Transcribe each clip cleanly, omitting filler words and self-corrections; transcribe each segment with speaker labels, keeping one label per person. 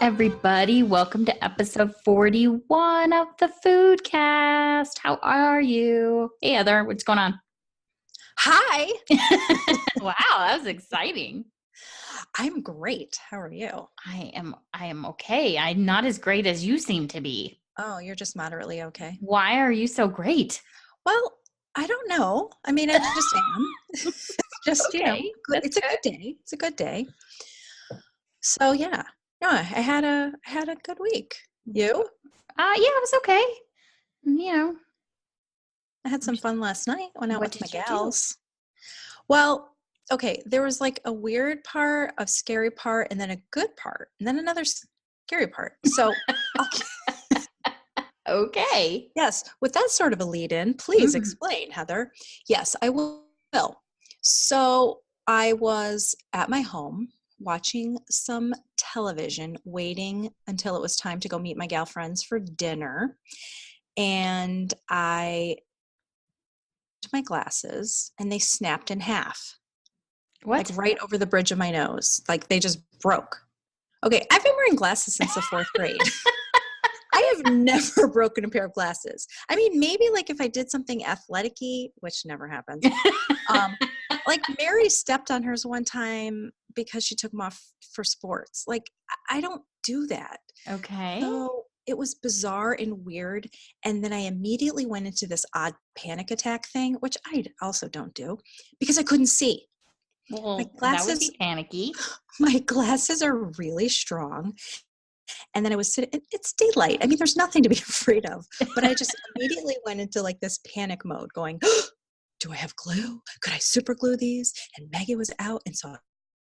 Speaker 1: everybody. Welcome to episode 41 of the Foodcast. How are you? Hey, Heather, what's going on?
Speaker 2: Hi.
Speaker 1: Wow, that was exciting.
Speaker 2: I'm great. How are you?
Speaker 1: I am okay. I'm not as great as you seem to be.
Speaker 2: Oh, you're just moderately okay.
Speaker 1: Why are you so great?
Speaker 2: Well, I don't know. I mean, I just am. It's just,
Speaker 1: Okay,
Speaker 2: good.
Speaker 1: that's
Speaker 2: It's a good day. It's a good day. So yeah. No, I had a good week. You?
Speaker 1: Yeah, it was okay. You know,
Speaker 2: I had some fun last night. Went out
Speaker 1: what
Speaker 2: with my
Speaker 1: did you do?
Speaker 2: gals. Well, okay, there was like a weird part, a scary part, and then a good part, and then another scary part. So
Speaker 1: Okay.
Speaker 2: yes, with that sort of a lead in, please
Speaker 1: Mm.
Speaker 2: explain, Heather. Yes, I will. So I was at my home watching some television, waiting until it was time to go meet my gal friends for dinner. And I took my glasses and they snapped in half, like
Speaker 1: What?
Speaker 2: right over the bridge of my nose. Like they just broke. Okay, I've been wearing glasses since the fourth grade. I have never broken a pair of glasses. I mean, maybe like if I did something athletic-y, which never happens. Like Mary stepped on hers one time because she took them off for sports. Like I don't do that.
Speaker 1: Okay.
Speaker 2: So it was bizarre and weird. And then I immediately went into this odd panic attack thing, which I also don't do because I couldn't see.
Speaker 1: Well, that would be panicky.
Speaker 2: My glasses are really strong. And then I was sitting, it's daylight. I mean, there's nothing to be afraid of. But I just immediately went into like this panic mode going, do I have glue? Could I super glue these? And Maggie was out. And so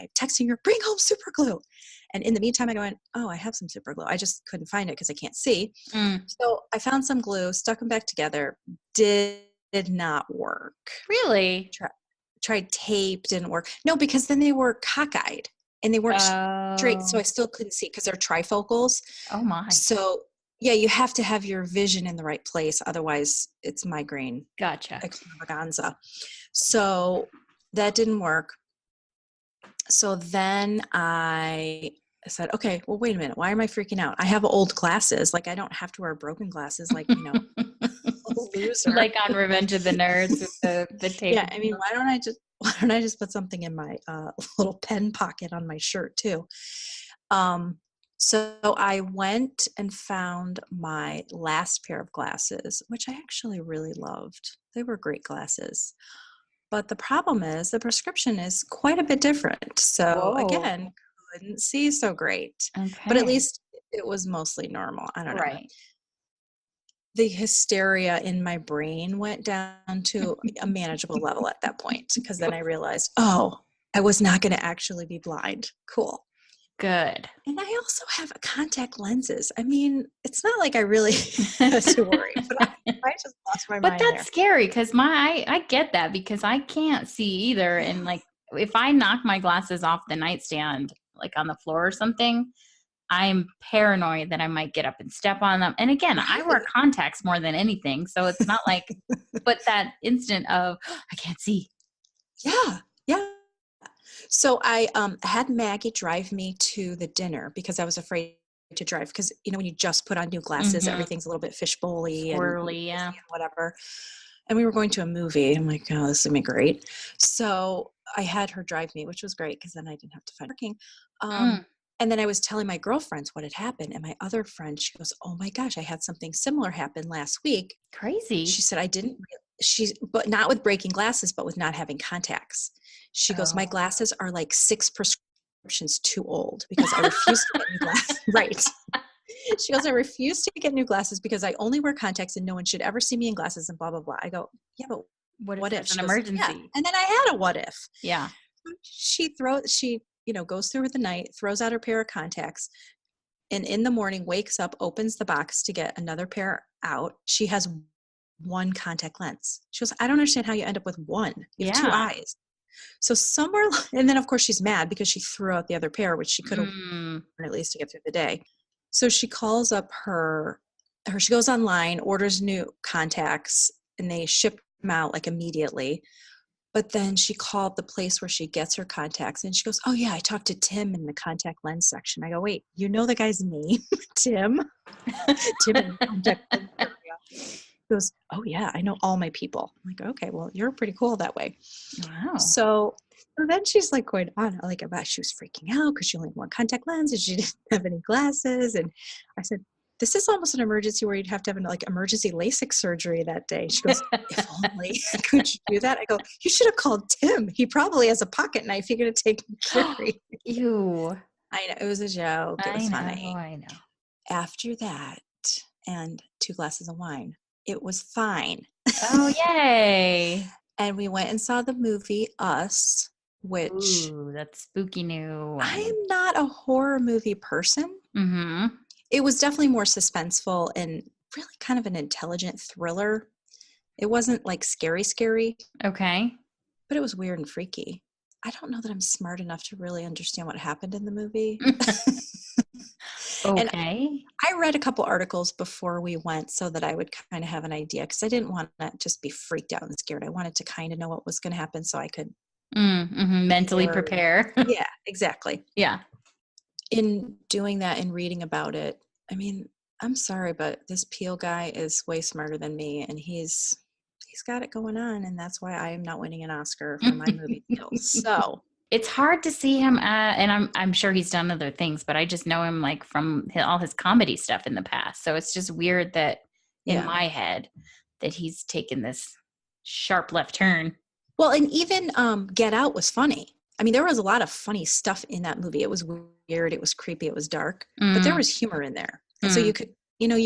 Speaker 2: I'm texting her, bring home super glue. And in the meantime, I went, oh, I have some super glue. I just couldn't find it because I can't see. So I found some glue, stuck them back together. Did not work.
Speaker 1: Really?
Speaker 2: Tried tape, didn't work. No, because then they were cockeyed. And they weren't straight, so I
Speaker 1: Oh.
Speaker 2: still couldn't see because they're trifocals.
Speaker 1: Oh my.
Speaker 2: So yeah, you have to have your vision in the right place. Otherwise, it's migraine
Speaker 1: Gotcha.
Speaker 2: extravaganza. So that didn't work. So then I said, okay, well, wait a minute. Why am I freaking out? I have old glasses. Like I don't have to wear broken glasses like, loser.
Speaker 1: Like on Revenge of the Nerds with the tape.
Speaker 2: Yeah, I mean, why don't I just put something in my little pen pocket on my shirt too? So I went and found my last pair of glasses, which I actually really loved. They were great glasses. But the problem is the prescription is quite a bit different. So
Speaker 1: Whoa.
Speaker 2: again, couldn't see so great.
Speaker 1: Okay.
Speaker 2: But at least it was mostly normal. I don't know.
Speaker 1: Right.
Speaker 2: The hysteria in my brain went down to a manageable level at that point because then I realized, oh, I was not going to actually be blind. Cool.
Speaker 1: Good.
Speaker 2: And I also have contact lenses. I mean, it's not like I really had to worry, but I just lost my
Speaker 1: But
Speaker 2: mind
Speaker 1: that's
Speaker 2: there.
Speaker 1: scary because I get that because I can't see either. And like if I knock my glasses off the nightstand, like on the floor or something, I'm paranoid that I might get up and step on them. And again, I wear
Speaker 2: Right.
Speaker 1: contacts more than anything. So it's not like, but that instant of, I can't see.
Speaker 2: Yeah. Yeah. So I had Maggie drive me to the dinner because I was afraid to drive because, when you just put on new glasses, everything's a little bit fishbowly and
Speaker 1: Swirly, yeah.
Speaker 2: whatever. And we were going to a movie. I'm like, oh, this is going to be great. So I had her drive me, which was great because then I didn't have to find parking. And then I was telling my girlfriends what had happened. And my other friend, she goes, oh my gosh, I had something similar happen last week.
Speaker 1: Crazy.
Speaker 2: She said, but not with breaking glasses, but with not having contacts. She goes, my glasses are like 6 prescriptions too old because I refuse to get new glasses. Right. She goes, I refuse to get new glasses because I only wear contacts and no one should ever see me in glasses and blah, blah, blah. I go, yeah, but what if?
Speaker 1: It's an
Speaker 2: She goes,
Speaker 1: emergency?
Speaker 2: yeah. And then I had a what if.
Speaker 1: Yeah.
Speaker 2: She goes through the night, throws out her pair of contacts, and in the morning wakes up, opens the box to get another pair out. She has one contact lens. She goes, I don't understand how you end up with one. You have 2 eyes. So somewhere, and then of course she's mad because she threw out the other pair, which she could have worn at least to get through the day. So she calls up she goes online, orders new contacts, and they ship them out like immediately. But then she called the place where she gets her contacts and she goes, oh yeah, I talked to Tim in the contact lens section. I go, wait, you know the guy's name? Tim? Tim in the contact lens area. He goes, oh yeah, I know all my people. I'm like, okay, well, you're pretty cool that way.
Speaker 1: Wow.
Speaker 2: So then she's like going on, like about she was freaking out because she only had one contact lens and she didn't have any glasses. And I said, this is almost an emergency where you'd have to have an like emergency LASIK surgery that day. She goes, if only. Could you do that? I go, you should have called Tim. He probably has a pocket knife he could have taken carry.
Speaker 1: Ew.
Speaker 2: I know, it was a joke. It was funny.
Speaker 1: I know.
Speaker 2: After that and 2 glasses of wine, it was fine.
Speaker 1: Oh, yay.
Speaker 2: And we went and saw the movie Us, which
Speaker 1: that's spooky new.
Speaker 2: I am not a horror movie person.
Speaker 1: Mm-hmm.
Speaker 2: It was definitely more suspenseful and really kind of an intelligent thriller. It wasn't like scary,
Speaker 1: Okay.
Speaker 2: but it was weird and freaky. I don't know that I'm smart enough to really understand what happened in the movie.
Speaker 1: Okay.
Speaker 2: And I read a couple articles before we went so that I would kind of have an idea because I didn't want to just be freaked out and scared. I wanted to kind of know what was going to happen so I could
Speaker 1: mentally prepare.
Speaker 2: Yeah, exactly.
Speaker 1: Yeah.
Speaker 2: In doing that and reading about it, I mean, I'm sorry, but this Peel guy is way smarter than me, and he's got it going on, and that's why I am not winning an Oscar for my movie skills. So
Speaker 1: it's hard to see him and I'm sure he's done other things, but I just know him like from all his comedy stuff in the past. So it's just weird that in my head that he's taken this sharp left turn.
Speaker 2: Well, and even Get Out was funny. I mean, there was a lot of funny stuff in that movie. It was weird. It was creepy. It was dark, but there was humor in there. And so you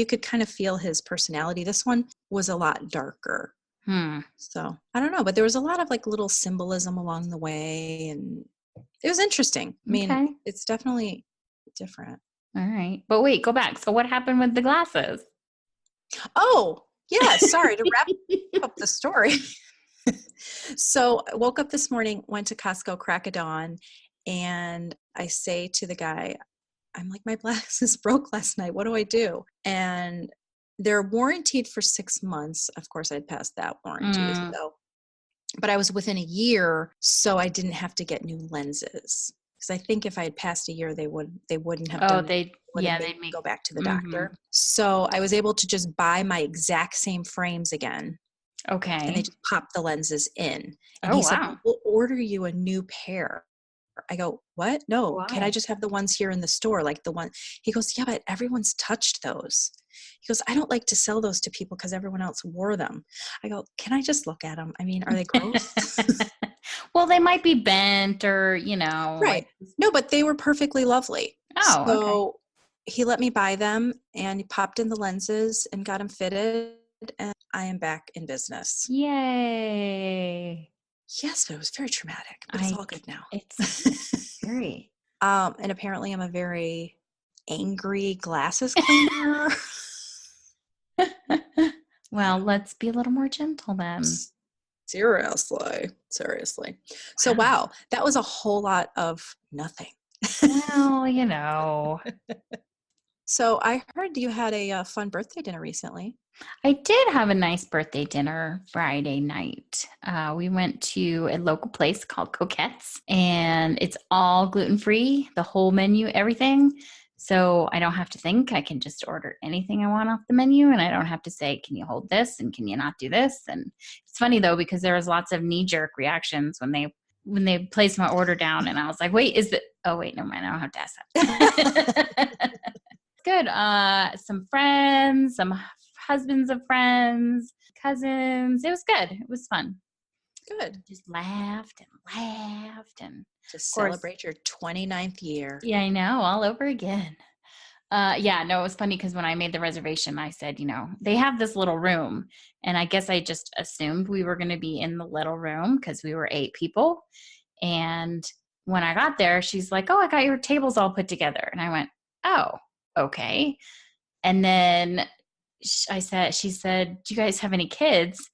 Speaker 2: could kind of feel his personality. This one was a lot darker. So I don't know, but there was a lot of like little symbolism along the way and it was interesting. I mean, it's definitely different.
Speaker 1: All right. But wait, go back. So what happened with the glasses?
Speaker 2: Oh, yeah. Sorry to wrap up the story. So I woke up this morning, went to Costco, crack of dawn, and I say to the guy, I'm like, my glasses broke last night. What do I do? And they're warranted for 6 months. Of course, I'd passed that warranty. So, but I was within a year, so I didn't have to get new lenses. Because I think if I had passed a year, they wouldn't have done. They'd make me go back to the doctor. So I was able to just buy my exact same frames again.
Speaker 1: Okay.
Speaker 2: And they just popped the lenses in. And he said, we'll order you a new pair. I go, what? No, why? Can I just have the ones here in the store? Like the one, he goes, yeah, but everyone's touched those. He goes, I don't like to sell those to people because everyone else wore them. I go, can I just look at them? I mean, are they gross?
Speaker 1: Well, they might be bent or,
Speaker 2: Right. No, but they were perfectly lovely.
Speaker 1: Oh,
Speaker 2: so
Speaker 1: okay.
Speaker 2: He let me buy them and he popped in the lenses and got them fitted. And I am back in business.
Speaker 1: Yay.
Speaker 2: Yes, but it was very traumatic, but it's all good now.
Speaker 1: It's very.
Speaker 2: And apparently I'm a very angry glasses cleaner.
Speaker 1: Well, let's be a little more gentle then.
Speaker 2: Seriously. So, wow, that was a whole lot of nothing.
Speaker 1: Well,
Speaker 2: So I heard you had a fun birthday dinner recently.
Speaker 1: I did have a nice birthday dinner Friday night. We went to a local place called Coquette's, and it's all gluten-free, the whole menu, everything. So I don't have to think. I can just order anything I want off the menu, and I don't have to say, can you hold this, and can you not do this? And it's funny, though, because there was lots of knee-jerk reactions when they placed my order down, and I was like, wait, oh, wait, no, mind, I don't have to ask that. Good. Some friends, some husbands of friends, cousins. It was good. It was fun.
Speaker 2: Good.
Speaker 1: Just laughed and
Speaker 2: just celebrate your 29th year.
Speaker 1: Yeah, I know, all over again. It was funny because when I made the reservation, I said, they have this little room, and I guess I just assumed we were going to be in the little room because we were 8 people. And when I got there, she's like, oh, I got your tables all put together. And I went, oh, okay. And then she said, do you guys have any kids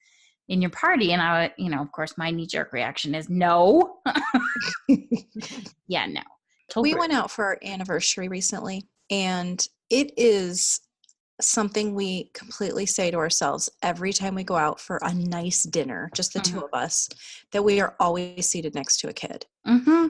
Speaker 1: in your party? And I, of course, my knee-jerk reaction is no. Yeah, no.
Speaker 2: We went out for our anniversary recently, and it is something we completely say to ourselves every time we go out for a nice dinner, just the two of us, that we are always seated next to a kid.
Speaker 1: Mm-hmm.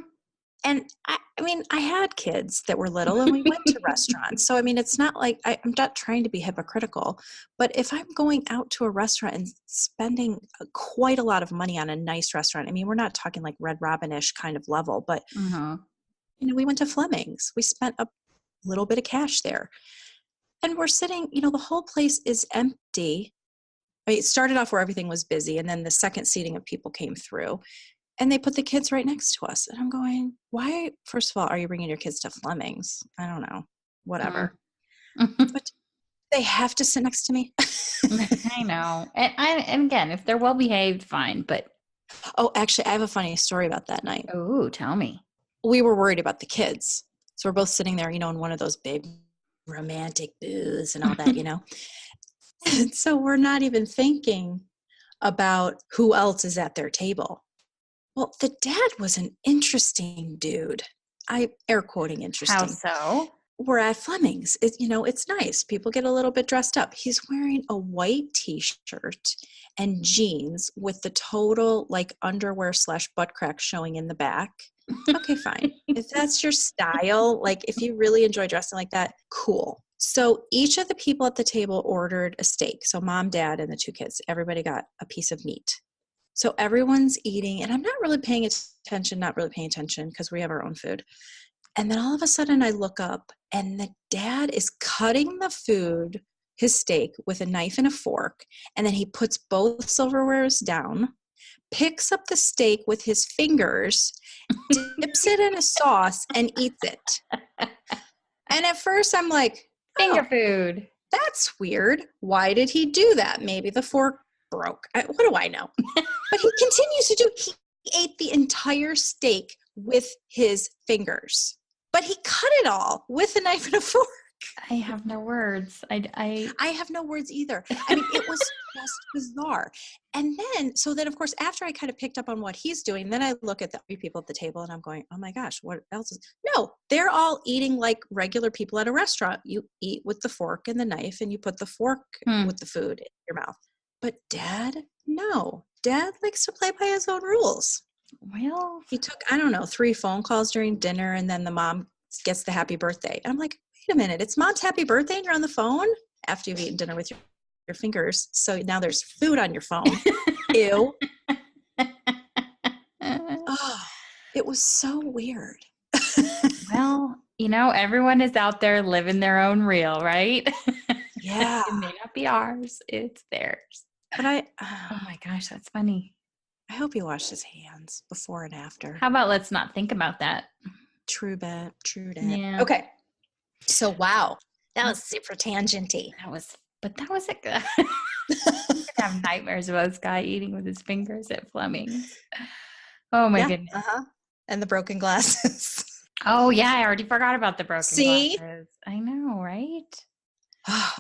Speaker 2: And I mean, I had kids that were little and we went to restaurants. So, I mean, it's not like I'm not trying to be hypocritical, but if I'm going out to a restaurant and spending quite a lot of money on a nice restaurant, I mean, we're not talking like Red Robin-ish kind of level, but, we went to Fleming's. We spent a little bit of cash there. And we're sitting, the whole place is empty. I mean, it started off where everything was busy, and then the second seating of people came through. And they put the kids right next to us. And I'm going, why, first of all, are you bringing your kids to Fleming's? I don't know, whatever. But they have to sit next to me.
Speaker 1: I know. And again, if they're well behaved, fine. But
Speaker 2: oh, actually, I have a funny story about that night.
Speaker 1: Oh, tell me.
Speaker 2: We were worried about the kids. So we're both sitting there, in one of those big romantic booths and all that, And so we're not even thinking about who else is at their table. Well, the dad was an interesting dude. I air quoting interesting.
Speaker 1: How so?
Speaker 2: We're at Fleming's. It's nice. People get a little bit dressed up. He's wearing a white t-shirt and jeans with the total like underwear / butt crack showing in the back. Okay, fine. If that's your style, like if you really enjoy dressing like that, cool. So each of the people at the table ordered a steak. So mom, dad, and the two kids, everybody got a piece of meat. So everyone's eating, and I'm not really paying attention because we have our own food. And then all of a sudden I look up and the dad is cutting the food, his steak, with a knife and a fork. And then he puts both silverwares down, picks up the steak with his fingers, dips it in a sauce, and eats it. And at first I'm like,
Speaker 1: finger food.
Speaker 2: That's weird. Why did he do that? Maybe the fork broke. What do I know? But he continues to he ate the entire steak with his fingers. But he cut it all with a knife and a fork.
Speaker 1: I have no words. I
Speaker 2: have no words either. I mean, it was just bizarre. And then of course, after I kind of picked up on what he's doing, then I look at the other people at the table and I'm going, oh my gosh, what else is, no, they're all eating like regular people at a restaurant. You eat with the fork and the knife and you put the fork with the food in your mouth. But dad, no. Dad likes to play by his own rules.
Speaker 1: Well,
Speaker 2: he took, 3 phone calls during dinner and then the mom gets the happy birthday. And I'm like, wait a minute, it's mom's happy birthday and you're on the phone after you've eaten dinner with your fingers. So now there's food on your phone. Ew. Oh, it was so weird.
Speaker 1: Well, everyone is out there living their own reel, right?
Speaker 2: Yeah.
Speaker 1: It may not be ours. It's theirs.
Speaker 2: But
Speaker 1: oh my gosh, that's funny.
Speaker 2: I hope he washed his hands before and after.
Speaker 1: How about let's not think about that?
Speaker 2: True bet.
Speaker 1: Yeah.
Speaker 2: Okay. So, wow. That was super tangenty.
Speaker 1: That was a good. I have nightmares about this guy eating with his fingers at Fleming's. Oh my goodness.
Speaker 2: Uh-huh. And the broken glasses.
Speaker 1: Oh yeah, I already forgot about the broken glasses. I know, right?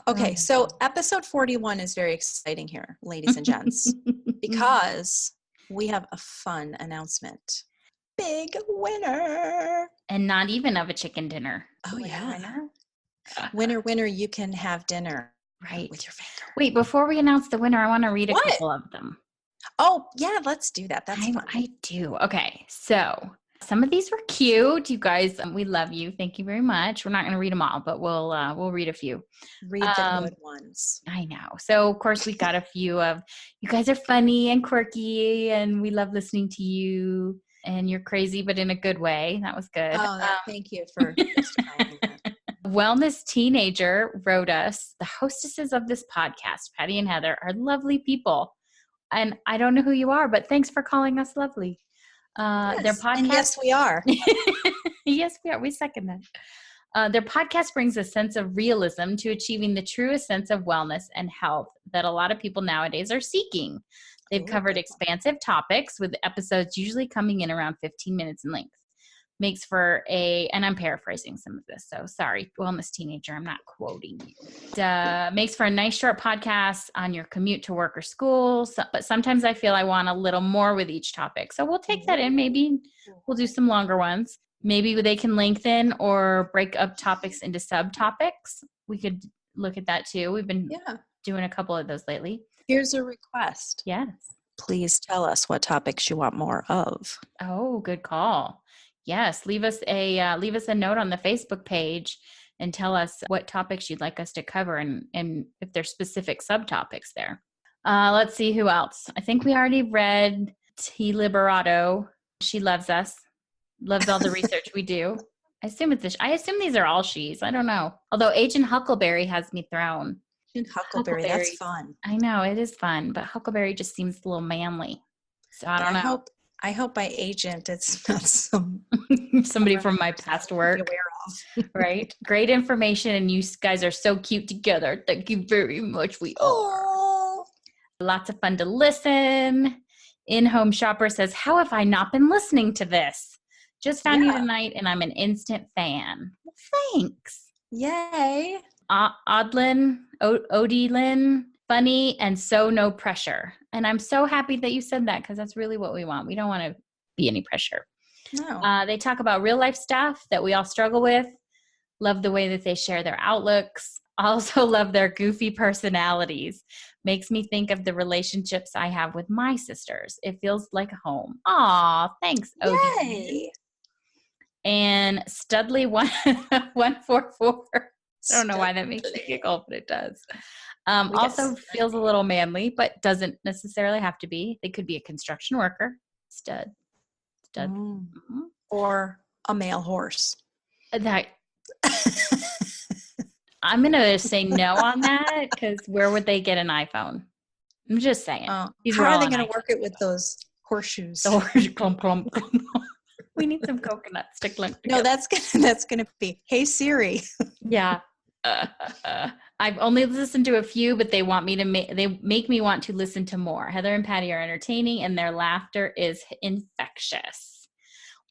Speaker 2: Okay, so episode 41 is very exciting here, ladies and gents, because we have a fun announcement. Big winner.
Speaker 1: And not even of a chicken dinner.
Speaker 2: Oh, winner, yeah. Winner, you can have dinner.
Speaker 1: Right.
Speaker 2: With your finger.
Speaker 1: Wait, before we announce the winner, I want to read a couple of them.
Speaker 2: Oh, yeah, let's do that. That's fun.
Speaker 1: I do. Okay, so some of these were cute. You guys, we love you. Thank you very much. We're not going to read them all, but we'll read a few.
Speaker 2: Read the good ones.
Speaker 1: I know. So, of course, we got a few of, you guys are funny and quirky, and we love listening to you, and you're crazy, but in a good way. That was good.
Speaker 2: Oh, thank you for justifying that.
Speaker 1: Wellness Teenager wrote us, the hostesses of this podcast, Patty and Heather, are lovely people. And I don't know who you are, but thanks for calling us lovely.
Speaker 2: Yes,
Speaker 1: their podcast.
Speaker 2: And yes, we are.
Speaker 1: Yes, we are. We second that. Their podcast brings a sense of realism to achieving the truest sense of wellness and health that a lot of people nowadays are seeking. They've covered expansive topics with episodes usually coming in around 15 minutes in length. Makes for and I'm paraphrasing some of this, so sorry, Wellness Teenager, I'm not quoting you. Makes for a nice short podcast on your commute to work or school, but sometimes I feel I want a little more with each topic. So we'll take that in. Maybe we'll do some longer ones. Maybe they can lengthen or break up topics into subtopics. We could look at that too. We've been
Speaker 2: Yeah.
Speaker 1: doing a couple of those lately.
Speaker 2: Here's a request.
Speaker 1: Yes.
Speaker 2: Please tell us what topics you want more of.
Speaker 1: Oh, good call. Yes, leave us a note on the Facebook page and tell us what topics you'd like us to cover and if there's specific subtopics there. Let's see who else. I think we already read T. Liberato. She loves us, loves all the research we do. I assume these are all she's. I don't know. Although Agent Huckleberry has me thrown.
Speaker 2: Huckleberry, that's fun.
Speaker 1: I know, it is fun, but Huckleberry just seems a little manly. So I don't know.
Speaker 2: I hope by agent it's not
Speaker 1: somebody from my past work. Right? Great information, and you guys are so cute together. Thank you very much. We are. Lots of fun to listen. In-home shopper says, how have I not been listening to this? Just found you tonight, and I'm an instant fan. Well, thanks.
Speaker 2: Yay.
Speaker 1: Odilyn, funny and so no pressure. And I'm so happy that you said that because that's really what we want. We don't want to be any pressure.
Speaker 2: No.
Speaker 1: They talk about real life stuff that we all struggle with. Love the way that they share their outlooks. Also love their goofy personalities. Makes me think of the relationships I have with my sisters. It feels like home. Aw, thanks, Odilyn.
Speaker 2: Yay.
Speaker 1: And Studley 144. I don't know why that makes me giggle, but it does. Also feels a little manly, but doesn't necessarily have to be. They could be a construction worker. Stud. Mm-hmm.
Speaker 2: Or a male horse.
Speaker 1: That I'm going to say no on that because where would they get an iPhone? I'm just saying.
Speaker 2: How are they going to work it with those horseshoes?
Speaker 1: The horse clump, clump, clump. We need some coconuts to clunk together.
Speaker 2: No, that's gonna be, hey Siri.
Speaker 1: Yeah. I've only listened to a few, but they make me want to listen to more. Heather and Patty are entertaining, and their laughter is infectious.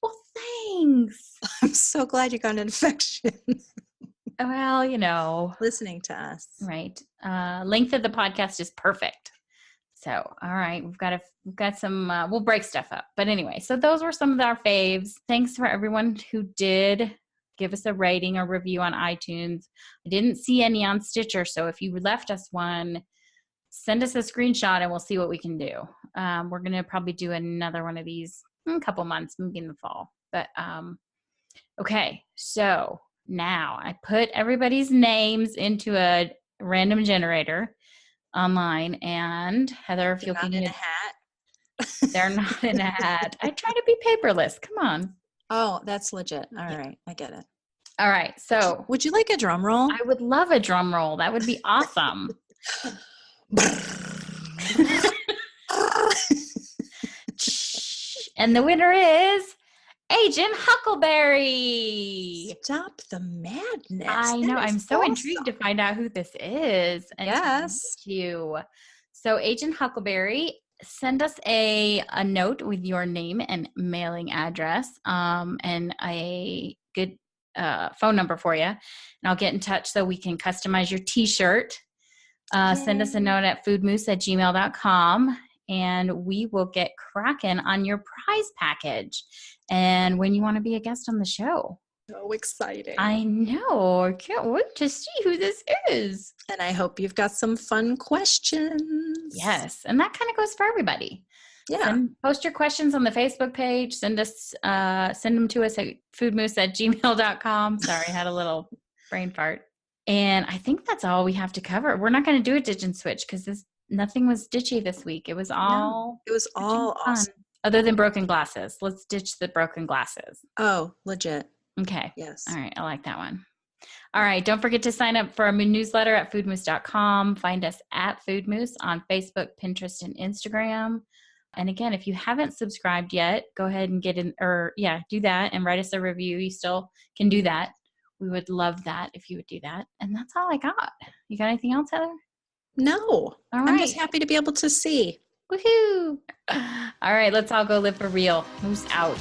Speaker 1: Well, thanks.
Speaker 2: I'm so glad you got an infection.
Speaker 1: Well,
Speaker 2: listening to us,
Speaker 1: right? Length of the podcast is perfect. So, all right, we've got some, we'll break stuff up. But anyway, so those were some of our faves. Thanks for everyone who did give us a rating or review on iTunes. I didn't see any on Stitcher. So if you left us one, send us a screenshot and we'll see what we can do. We're going to probably do another one of these in a couple months, maybe in the fall. But, okay. So now I put everybody's names into a random generator online, and Heather, if you'll give me
Speaker 2: a hat.
Speaker 1: They're not in a hat. I try to be paperless. Come on.
Speaker 2: Oh, that's legit. All right. I get it.
Speaker 1: All right. So
Speaker 2: would you like a drum roll?
Speaker 1: I would love a drum roll. That would be awesome. And the winner is Agent Huckleberry.
Speaker 2: Stop the madness.
Speaker 1: I know. I'm so intrigued to find out who this is. And
Speaker 2: yes.
Speaker 1: You. So Agent Huckleberry, send us a note with your name and mailing address and a good phone number for you. And I'll get in touch so we can customize your t-shirt. Send us a note at foodmoose@gmail.com. And we will get cracking on your prize package. And when you want to be a guest on the show.
Speaker 2: So exciting.
Speaker 1: I know. I can't wait to see who this is.
Speaker 2: And I hope you've got some fun questions.
Speaker 1: Yes. And that kind of goes for everybody.
Speaker 2: Yeah.
Speaker 1: Post your questions on the Facebook page. Send them to us at foodmoose@gmail.com. Sorry, I had a little brain fart. And I think that's all we have to cover. We're not going to do a ditch and switch because nothing was ditchy this week. It was all
Speaker 2: awesome.
Speaker 1: Other than broken glasses. Let's ditch the broken glasses.
Speaker 2: Oh, legit.
Speaker 1: Okay.
Speaker 2: Yes.
Speaker 1: All right. I like that one. All right. Don't forget to sign up for our newsletter at foodmoose.com. Find us at Food Moose on Facebook, Pinterest, and Instagram. And again, if you haven't subscribed yet, go ahead and do that and write us a review. You still can do that. We would love that if you would do that. And that's all I got. You got anything else, Heather?
Speaker 2: No.
Speaker 1: All right.
Speaker 2: I'm just happy to be able to see.
Speaker 1: Woohoo. All right. Let's all go live for real. Moose out.